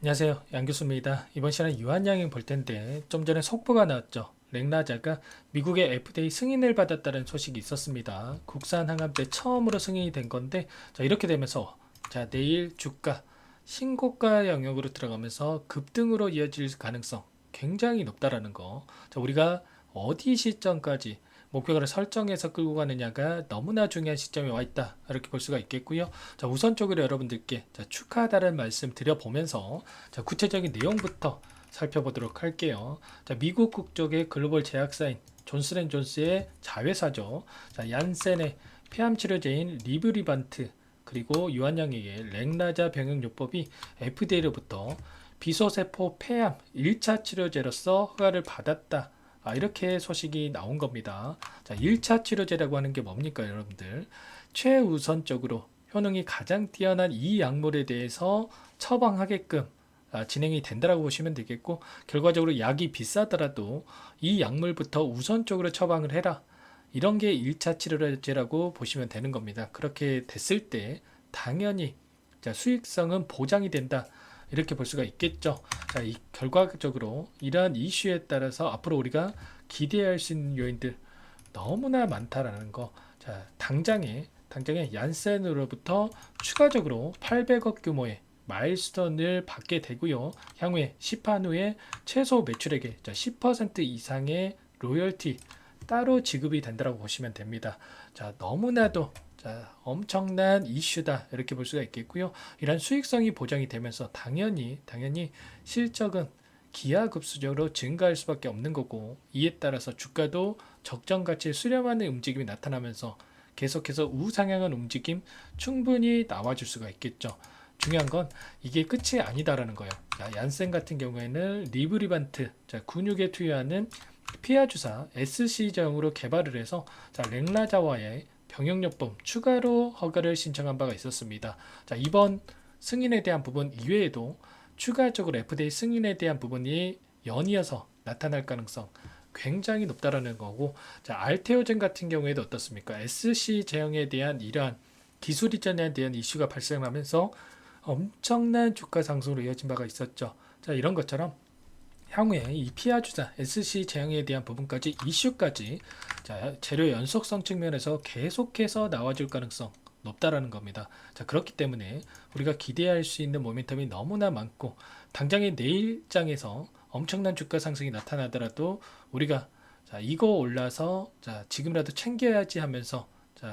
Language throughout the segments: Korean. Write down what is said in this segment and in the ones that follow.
안녕하세요. 양교수입니다. 이번 시간에 유한양행 볼 텐데 좀 전에 속보가 나왔죠. 렉나자가 미국의 FDA 승인을 받았다는 소식이 있었습니다. 국산 항암제 처음으로 승인이 된 건데 이렇게 되면서 내일 주가 신고가 영역으로 들어가면서 급등으로 이어질 가능성 굉장히 높다라는 거. 우리가 어디 시점까지 목표가를 설정해서 끌고 가느냐가 너무나 중요한 시점에 와 있다. 이렇게 볼 수가 있겠고요. 우선적으로 여러분들께 축하하다는 말씀 드려보면서 구체적인 내용부터 살펴보도록 할게요. 미국 국적의 글로벌 제약사인 존슨앤존스의 자회사죠. 얀센의 폐암치료제인 리브리반트 그리고 유한양에게 렉나자 병역요법이 FDA로부터 비소세포 폐암 1차 치료제로서 허가를 받았다. 이렇게 소식이 나온 겁니다. 1차 치료제라고 하는 게 뭡니까, 여러분들? 최우선적으로 효능이 가장 뛰어난 이 약물에 대해서 처방하게끔 진행이 된다라고 보시면 되겠고, 결과적으로 약이 비싸더라도 이 약물부터 우선적으로 처방을 해라. 이런 게 1차 치료제라고 보시면 되는 겁니다. 그렇게 됐을 때 당연히 수익성은 보장이 된다. 이렇게 볼 수가 있겠죠. 이 결과적으로 이러한 이슈에 따라서 앞으로 우리가 기대할 수 있는 요인들 너무나 많다라는 거. 당장에 얀센으로부터 추가적으로 800억 규모의 마일스톤을 받게 되고요. 향후에 시판 후에 최소 매출액의 10% 이상의 로열티 따로 지급이 된다고 보시면 됩니다. 너무나도 엄청난 이슈다 이렇게 볼 수가 있겠고요. 이런 수익성이 보장이 되면서 당연히 실적은 기하급수적으로 증가할 수밖에 없는 거고, 이에 따라서 주가도 적정 가치를 수렴하는 움직임이 나타나면서 계속해서 우상향한 움직임 충분히 나와줄 수가 있겠죠. 중요한 건 이게 끝이 아니다라는 거예요. 얀센 같은 경우에는 리브리반트, 근육에 투여하는 피하 주사 SC정으로 개발을 해서 렉라자와의 병역요법 추가로 허가를 신청한 바가 있었습니다. 이번 승인에 대한 부분 이외에도 추가적으로 FDA 승인에 대한 부분이 연이어서 나타날 가능성 굉장히 높다라는 거고, 알테오젠 같은 경우에도 어떻습니까? SC 제형에 대한 이러한 기술 이전에 대한 이슈가 발생하면서 엄청난 주가 상승으로 이어진 바가 있었죠. 이런 것처럼 향후에 이 피하 주사 SC 제형에 대한 부분까지 이슈까지 재료 연속성 측면에서 계속해서 나와줄 가능성 높다라는 겁니다. 그렇기 때문에 우리가 기대할 수 있는 모멘텀이 너무나 많고, 당장의 내일장에서 엄청난 주가 상승이 나타나더라도 우리가 이거 올라서 지금이라도 챙겨야지 하면서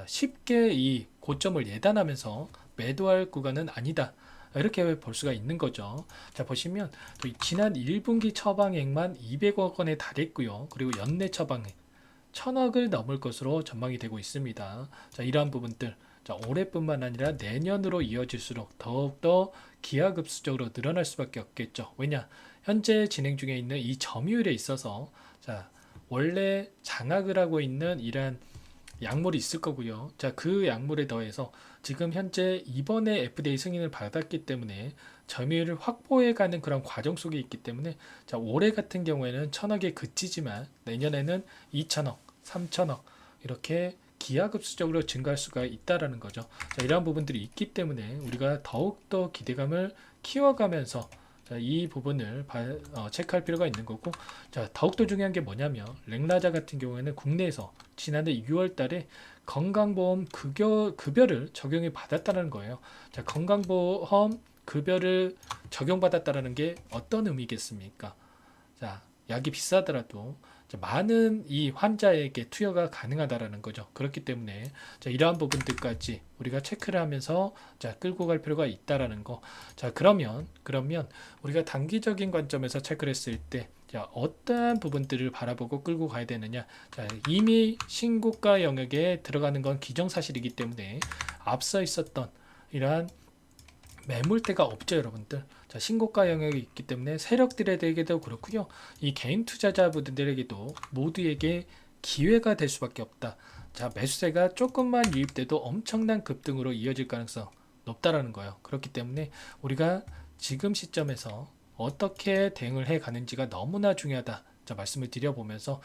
쉽게 이 고점을 예단하면서 매도할 구간은 아니다. 이렇게 볼 수가 있는 거죠. 보시면 지난 1분기 처방액만 200억 원에 달했고요. 그리고 연내 처방액 1000억을 넘을 것으로 전망이 되고 있습니다. 이러한 부분들 올해뿐만 아니라 내년으로 이어질수록 더욱더 기하급수적으로 늘어날 수밖에 없겠죠. 왜냐? 현재 진행 중에 있는 이 점유율에 있어서 원래 장악을 하고 있는 이러한 약물이 있을 거고요. 그 약물에 더해서 지금 현재 이번에 FDA 승인을 받았기 때문에 점유율을 확보해가는 그런 과정 속에 있기 때문에 올해 같은 경우에는 1000억에 그치지만 내년에는 2000억, 3000억 이렇게 기하급수적으로 증가할 수가 있다라는 거죠. 이러한 부분들이 있기 때문에 우리가 더욱더 기대감을 키워가면서 이 부분을 체크할 필요가 있는 거고, 더욱더 중요한 게 뭐냐면 렉라자 같은 경우에는 국내에서 지난해 6월 달에 건강보험 급여를 적용해 받았다는 거예요. 건강보험 급여를 적용받았다는 게 어떤 의미겠습니까? 약이 비싸더라도 많은 이 환자에게 투여가 가능하다라는 거죠. 그렇기 때문에 이러한 부분들까지 우리가 체크를 하면서 끌고 갈 필요가 있다라는 거. 그러면 우리가 단기적인 관점에서 체크를 했을 때 어떠한 부분들을 바라보고 끌고 가야 되느냐. 이미 신고가 영역에 들어가는 건 기정사실이기 때문에 앞서 있었던 이러한 매물대가 없죠, 여러분들. 신고가 영역이 있기 때문에 세력들에게도 그렇고요. 이 개인 투자자분들에게도 모두에게 기회가 될 수밖에 없다. 매수세가 조금만 유입돼도 엄청난 급등으로 이어질 가능성 높다라는 거예요. 그렇기 때문에 우리가 지금 시점에서 어떻게 대응을 해 가는지가 너무나 중요하다. 말씀을 드려보면서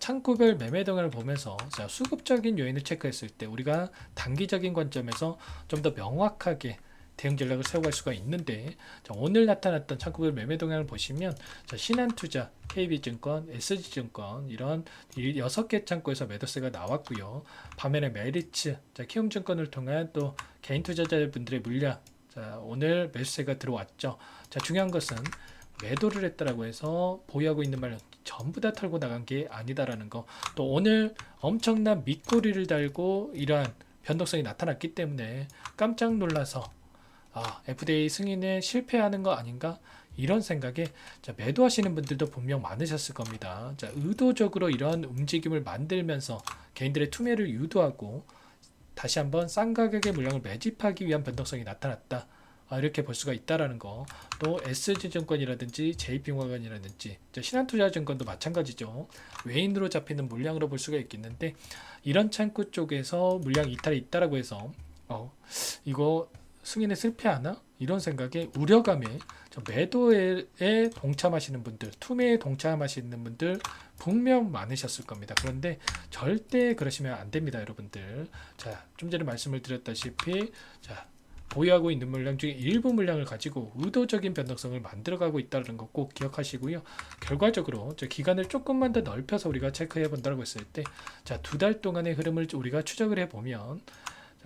창구별 매매 동향을 보면서 수급적인 요인을 체크했을 때 우리가 단기적인 관점에서 좀 더 명확하게 대응 전략을 세워갈 수가 있는데, 자, 오늘 나타났던 창구별 매매 동향을 보시면 자, 신한투자, KB증권, SG증권 이런 6개 창구에서 매도세가 나왔고요. 반면에 메리츠, 자, 키움증권을 통한 또 개인 투자자분들의 물량, 자, 오늘 매수세가 들어왔죠. 자, 중요한 것은 매도를 했다라고 해서 보유하고 있는 말은 전부 다 털고 나간 게 아니다라는 거. 또 오늘 엄청난 밑꼬리를 달고 이러한 변동성이 나타났기 때문에 깜짝 놀라서 FDA 승인에 실패하는 거 아닌가? 이런 생각에 자, 매도하시는 분들도 분명 많으셨을 겁니다. 자, 의도적으로 이러한 움직임을 만들면서 개인들의 투매를 유도하고 다시 한번 싼 가격의 물량을 매집하기 위한 변동성이 나타났다. 이렇게 볼 수가 있다라는 거. 또 SG증권이라든지 JP모건이라든지 신한투자증권도 마찬가지죠. 외인으로 잡히는 물량으로 볼 수가 있겠는데 이런 창구 쪽에서 물량 이탈이 있다라고 해서 이거 승인에 실패하나? 이런 생각에 우려감에 매도에 동참하시는 분들, 투매에 동참하시는 분들 분명 많으셨을 겁니다. 그런데 절대 그러시면 안 됩니다, 여러분들. 자, 좀 전에 말씀을 드렸다시피 자, 보유하고 있는 물량 중에 일부 물량을 가지고 의도적인 변동성을 만들어가고 있다는 거 꼭 기억하시고요. 결과적으로 기간을 조금만 더 넓혀서 우리가 체크해 본다고 했을 때, 자, 2달 동안의 흐름을 우리가 추적을 해 보면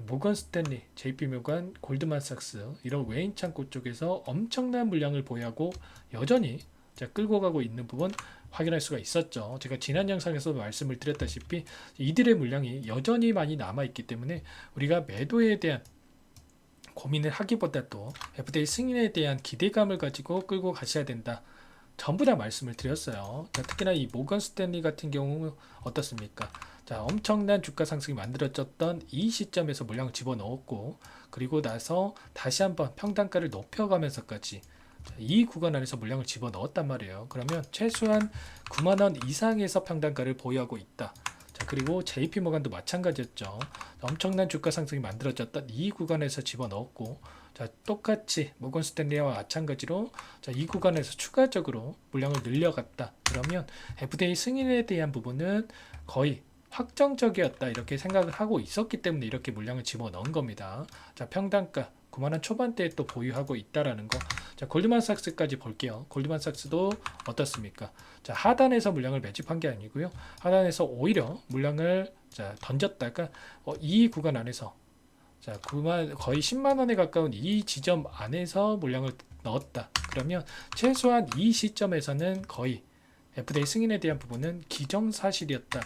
모건 스탠리, JP모건, 골드만삭스 이런 외인 창구 쪽에서 엄청난 물량을 보유하고 여전히 끌고 가고 있는 부분 확인할 수가 있었죠. 제가 지난 영상에서 말씀을 드렸다시피 이들의 물량이 여전히 많이 남아 있기 때문에 우리가 매도에 대한 고민을 하기보다도 FDA 승인에 대한 기대감을 가지고 끌고 가셔야 된다. 전부 다 말씀을 드렸어요. 자, 특히나 이 모건 스탠리 같은 경우 어떻습니까? 자, 엄청난 주가 상승이 만들어졌던 이 시점에서 물량을 집어넣었고, 그리고 나서 다시 한번 평단가를 높여가면서까지 이 구간 안에서 물량을 집어넣었단 말이에요. 그러면 최소한 9만원 이상에서 평단가를 보유하고 있다. 자, 그리고 JP모건도 마찬가지였죠. 엄청난 주가 상승이 만들어졌던 이 구간에서 집어넣었고, 자, 똑같이 모건 스탠리와 마찬가지로 자, 이 구간에서 추가적으로 물량을 늘려갔다. 그러면 FDA 승인에 대한 부분은 거의 확정적이었다 이렇게 생각을 하고 있었기 때문에 이렇게 물량을 집어넣은 겁니다. 자, 평단가 9만원 초반대에 또 보유하고 있다라는 거. 자, 골드만삭스까지 볼게요. 골드만삭스도 어떻습니까? 자, 하단에서 물량을 매집한 게 아니고요. 하단에서 오히려 물량을 자, 던졌다가 이 구간 안에서 자, 거의 10만원에 가까운 이 지점 안에서 물량을 넣었다. 그러면 최소한 이 시점에서는 거의 FDA 승인에 대한 부분은 기정사실이었다.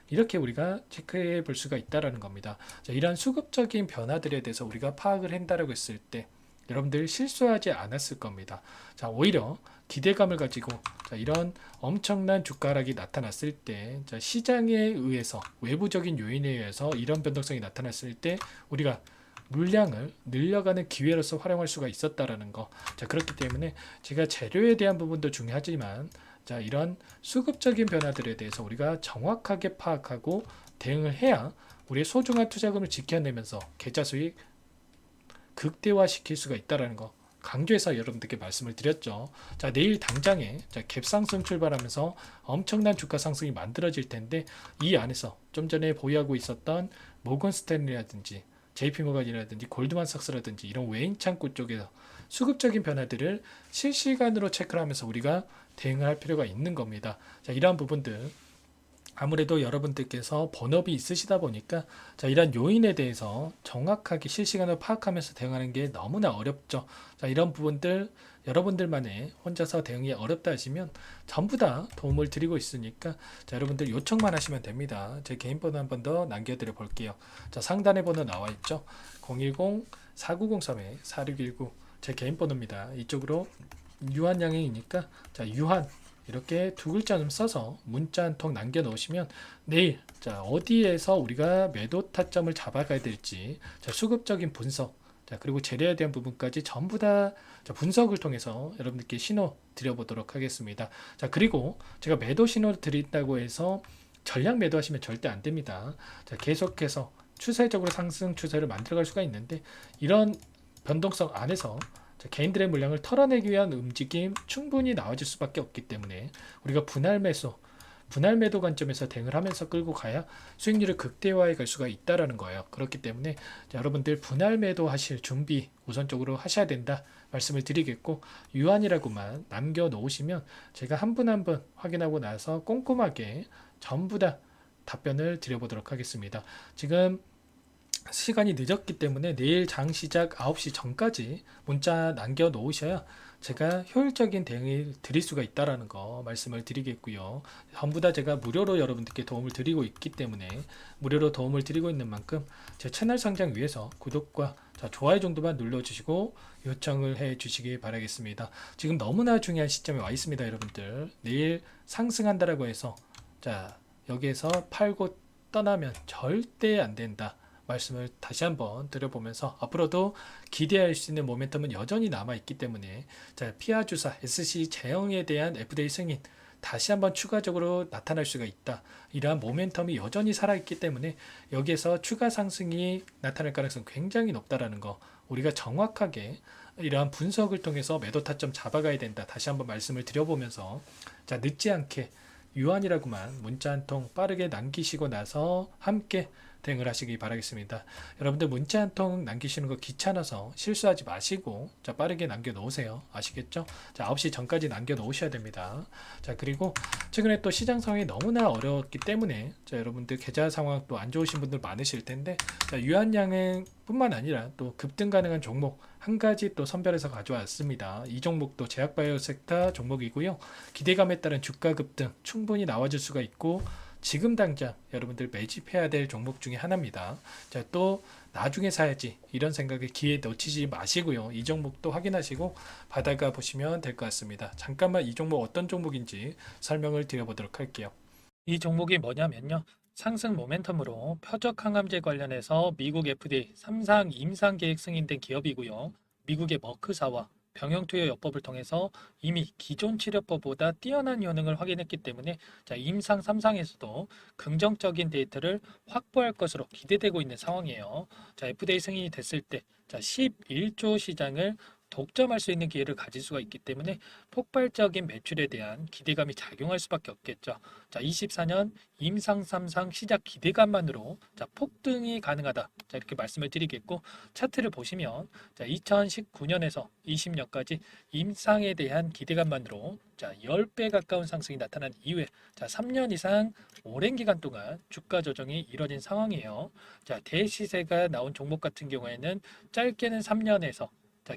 이렇게 우리가 체크해 볼 수가 있다는 겁니다. 자, 이러한 수급적인 변화들에 대해서 우리가 파악을 한다고 했을 때 여러분들 실수하지 않았을 겁니다. 자, 오히려 기대감을 가지고 자, 이런 엄청난 주가 하락이 나타났을 때 자, 시장에 의해서 외부적인 요인에 의해서 이런 변동성이 나타났을 때 우리가 물량을 늘려가는 기회로서 활용할 수가 있었다라는 거. 자, 그렇기 때문에 제가 재료에 대한 부분도 중요하지만 자, 이런 수급적인 변화들에 대해서 우리가 정확하게 파악하고 대응을 해야 우리의 소중한 투자금을 지켜내면서 계좌 수익 극대화시킬 수가 있다는 거 강조해서 여러분들께 말씀을 드렸죠. 자, 내일 당장에 갭상승 출발하면서 엄청난 주가 상승이 만들어질 텐데 이 안에서 좀 전에 보유하고 있었던 모건 스탠리라든지 JP모건이라든지 골드만삭스라든지 이런 외인 창구 쪽에서 수급적인 변화들을 실시간으로 체크를 하면서 우리가 대응을 할 필요가 있는 겁니다. 자, 이러한 부분들 아무래도 여러분들께서 본업이 있으시다 보니까 자, 이런 요인에 대해서 정확하게 실시간으로 파악하면서 대응하는 게 너무나 어렵죠. 자, 이런 부분들 여러분들만의 혼자서 대응이 어렵다 하시면 전부 다 도움을 드리고 있으니까 자, 여러분들 요청만 하시면 됩니다. 제 개인 번호 한 번 더 남겨드려 볼게요. 자, 상단에 번호 나와 있죠. 010-4903-4619 제 개인 번호입니다. 이쪽으로 유한양행이니까 자, 유한 이렇게 두 글자 좀 써서 문자 한 통 남겨 놓으시면 내일 자, 어디에서 우리가 매도 타점을 잡아가야 될지 자, 수급적인 분석 자, 그리고 재료에 대한 부분까지 전부 다 자, 분석을 통해서 여러분들께 신호 드려보도록 하겠습니다. 자, 그리고 제가 매도 신호 드린다고 해서 전량 매도하시면 절대 안 됩니다. 자, 계속해서 추세적으로 상승 추세를 만들어갈 수가 있는데 이런 변동성 안에서 개인들의 물량을 털어내기 위한 움직임 충분히 나와줄 수밖에 없기 때문에 우리가 분할 매수 분할 매도 관점에서 대응을 하면서 끌고 가야 수익률을 극대화해 갈 수가 있다라는 거예요. 그렇기 때문에 자, 여러분들 분할 매도 하실 준비 우선적으로 하셔야 된다 말씀을 드리겠고, 유한이라고만 남겨 놓으시면 제가 한 분 한 분 확인하고 나서 꼼꼼하게 전부 다 답변을 드려보도록 하겠습니다. 지금 시간이 늦었기 때문에 내일 장 시작 9시 전까지 문자 남겨 놓으셔야 제가 효율적인 대응을 드릴 수가 있다라는 거 말씀을 드리겠고요. 전부 다 제가 무료로 여러분들께 도움을 드리고 있기 때문에, 무료로 도움을 드리고 있는 만큼 제 채널 성장 위해서 구독과 좋아요 정도만 눌러주시고 요청을 해 주시기 바라겠습니다. 지금 너무나 중요한 시점에 와 있습니다. 여러분들 내일 상승한다라고 해서 여기에서 팔고 떠나면 절대 안 된다 말씀을 다시 한번 드려보면서, 앞으로도 기대할 수 있는 모멘텀은 여전히 남아있기 때문에 피아 주사 SC 제형에 대한 FDA 승인 다시 한번 추가적으로 나타날 수가 있다. 이러한 모멘텀이 여전히 살아있기 때문에 여기에서 추가 상승이 나타날 가능성이 굉장히 높다라는 거, 우리가 정확하게 이러한 분석을 통해서 매도 타점 잡아가야 된다. 다시 한번 말씀을 드려보면서 늦지 않게 유한이라고만 문자 한 통 빠르게 남기시고 나서 함께 대응을 하시기 바라겠습니다. 여러분들 문자 한 통 남기시는 거 귀찮아서 실수하지 마시고 빠르게 남겨 놓으세요. 아시겠죠? 9시 전까지 남겨 놓으셔야 됩니다. 그리고 최근에 또 시장 상황이 너무나 어려웠기 때문에 여러분들 계좌 상황 또 안 좋으신 분들 많으실 텐데, 유한양행 뿐만 아니라 또 급등 가능한 종목 한 가지 또 선별해서 가져왔습니다. 이 종목도 제약바이오 섹터 종목이고요. 기대감에 따른 주가 급등 충분히 나와줄 수가 있고, 지금 당장 여러분들 매집해야 될 종목 중에 하나입니다. 또 나중에 사야지 이런 생각에 기회 놓치지 마시고요. 이 종목도 확인하시고 받아가 보시면 될 것 같습니다. 잠깐만 이 종목 어떤 종목인지 설명을 드려보도록 할게요. 이 종목이 뭐냐면요, 상승 모멘텀으로 표적 항암제 관련해서 미국 FDA 3상 임상 계획 승인된 기업이고요. 미국의 머크사와 병용투여 요법을 통해서 이미 기존 치료법보다 뛰어난 효능을 확인했기 때문에 임상 3상에서도 긍정적인 데이터를 확보할 것으로 기대되고 있는 상황이에요. FDA 승인이 됐을 때 11조 시장을 독점할 수 있는 기회를 가질 수가 있기 때문에 폭발적인 매출에 대한 기대감이 작용할 수밖에 없겠죠. 24년 임상 3상 시작 기대감만으로 폭등이 가능하다. 이렇게 말씀을 드리겠고, 차트를 보시면 2019년에서 20년까지 임상에 대한 기대감만으로 10배 가까운 상승이 나타난 이후에 3년 이상 오랜 기간 동안 주가 조정이 이뤄진 상황이에요. 대시세가 나온 종목 같은 경우에는 짧게는 3년에서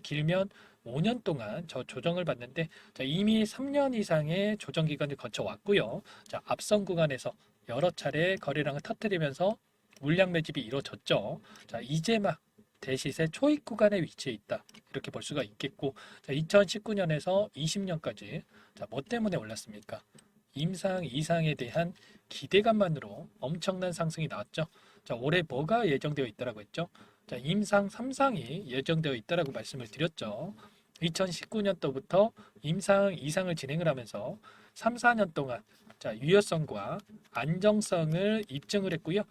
길면 5년 동안 조정을 받는데, 이미 3년 이상의 조정 기간을 거쳐왔고요. 앞선 구간에서 여러 차례 거래량을 터뜨리면서 물량 매집이 이루어졌죠. 이제 막 대시세 초입 구간에 위치해 있다. 이렇게 볼 수가 있겠고, 2019년에서 20년까지 뭐 때문에 올랐습니까? 임상 이상에 대한 기대감만으로 엄청난 상승이 나왔죠. 올해 뭐가 예정되어 있다라고 했죠? 임상 3상이 예정되어 있다라고 말씀을 드렸죠. 2019년도부터 임상 2상을 진행을 하면서 3, 4년 동안 유효성과 안정성을 입증을 했고요.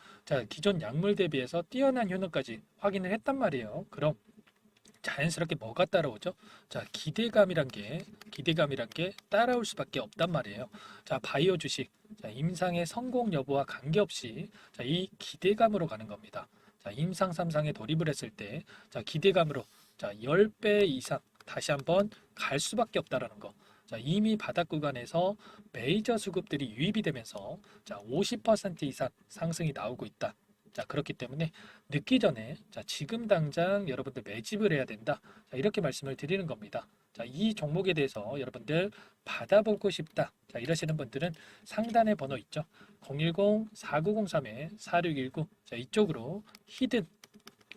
기존 약물 대비해서 뛰어난 효능까지 확인을 했단 말이에요. 그럼 자연스럽게 뭐가 따라오죠? 기대감이란 게 따라올 수밖에 없단 말이에요. 바이오 주식, 임상의 성공 여부와 관계없이 이 기대감으로 가는 겁니다. 임상 3상에 돌입을 했을 때 기대감으로 10배 이상 다시 한번 갈 수밖에 없다라는 거. 이미 바닥 구간에서 메이저 수급들이 유입이 되면서 50% 이상 상승이 나오고 있다. 그렇기 때문에 늦기 전에 지금 당장 여러분들 매집을 해야 된다. 이렇게 말씀을 드리는 겁니다. 이 종목에 대해서 여러분들 받아보고 싶다. 이러시는 분들은 상단에 번호 있죠. 010-4903-4619. 이쪽으로 히든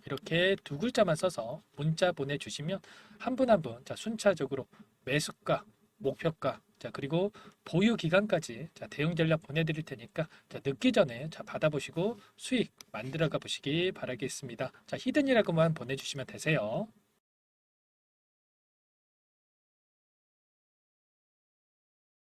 이렇게 두 글자만 써서 문자 보내주시면 한 분 한 분 순차적으로 매수가, 목표가, 그리고 보유 기간까지 대응 전략 보내드릴 테니까 늦기 전에 받아보시고 수익 만들어가 보시기 바라겠습니다. 히든이라고만 보내주시면 되세요.